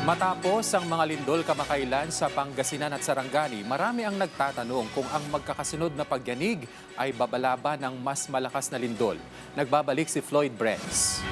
Matapos ang mga lindol kamakailan sa Pangasinan at Sarangani, marami ang nagtatanong kung ang magkakasunod na pagyanig ay babalaban ng mas malakas na lindol. Nagbabalik si Floyd Brenz.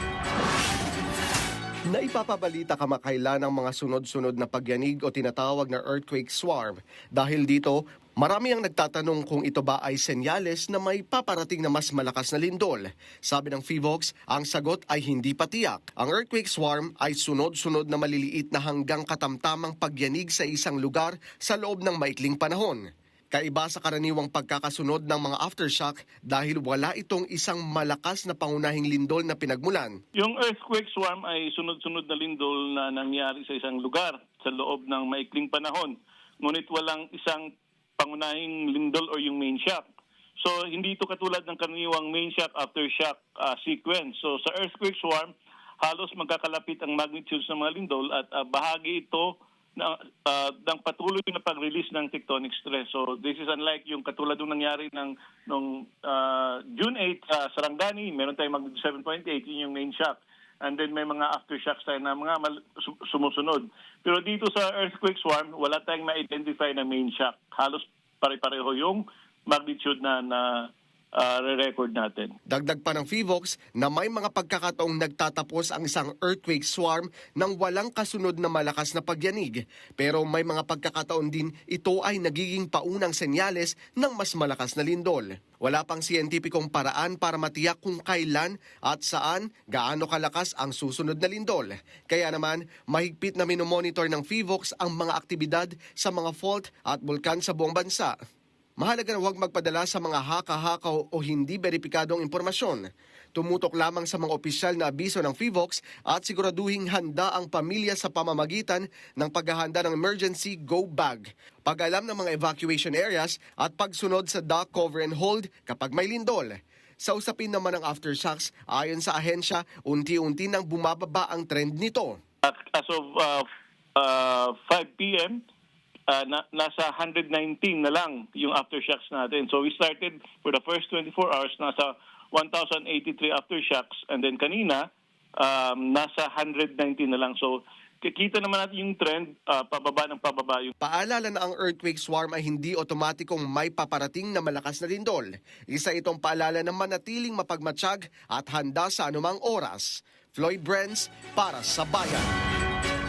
Naipapabalita kamakailan ang mga sunod-sunod na pagyanig o tinatawag na earthquake swarm. Dahil dito, marami ang nagtatanong kung ito ba ay senyales na may paparating na mas malakas na lindol. Sabi ng PHIVOLCS, ang sagot ay hindi pa tiyak. Ang earthquake swarm ay sunod-sunod na maliliit na hanggang katamtamang pagyanig sa isang lugar sa loob ng maikling panahon. Kaiba sa karaniwang pagkakasunod ng mga aftershock dahil wala itong isang malakas na pangunahing lindol na pinagmulan. Yung earthquake swarm ay sunod-sunod na lindol na nangyari sa isang lugar sa loob ng maikling panahon. Ngunit walang isang pangunahing lindol o yung main shock. So hindi ito katulad ng karaniwang main shock aftershock sequence. So sa earthquake swarm, halos magkakalapit ang magnitudes ng mga lindol at bahagi ito ng patuloy na pag-release ng tectonic stress. So this is unlike yung katulad ng nangyari nung June 8 sa Sarangani, meron tayong magnitude 7.8, yun yung main shock. And then may mga aftershocks tayo na mga sumusunod. Pero dito sa earthquake swarm, wala tayong ma-identify na main shock. Halos pare-pareho yung magnitude na re-record natin. Dagdag pa ng PHIVOLCS na may mga pagkakataong nagtatapos ang isang earthquake swarm nang walang kasunod na malakas na pagyanig. Pero may mga pagkakataon din ito ay nagiging paunang senyales ng mas malakas na lindol. Wala pang siyentipikong paraan para matiyak kung kailan at saan gaano kalakas ang susunod na lindol. Kaya naman, mahigpit na minomonitor ng PHIVOLCS ang mga aktibidad sa mga fault at bulkan sa buong bansa. Mahalaga na huwag magpadala sa mga haka-hakaw o hindi beripikadong impormasyon. Tumutok lamang sa mga opisyal na abiso ng PHIVOLCS at siguraduhing handa ang pamilya sa pamamagitan ng paghahanda ng emergency go bag, pag-alam ng mga evacuation areas at pagsunod sa dock cover and hold kapag may lindol. Sa usapin naman ng aftershocks, ayon sa ahensya, unti-unti nang bumababa ang trend nito. As of 5 p.m., nasa 119 na lang yung aftershocks natin. So we started for the first 24 hours, nasa 1,083 aftershocks. And then kanina, nasa 119 na lang. So kikita naman natin yung trend, pababa ng pababa. Paalala na ang earthquake swarm ay hindi otomatikong may paparating na malakas na lindol. Isa itong paalala na manatiling mapagmatsyag at handa sa anumang oras. Floyd Brenz para sa Bayan.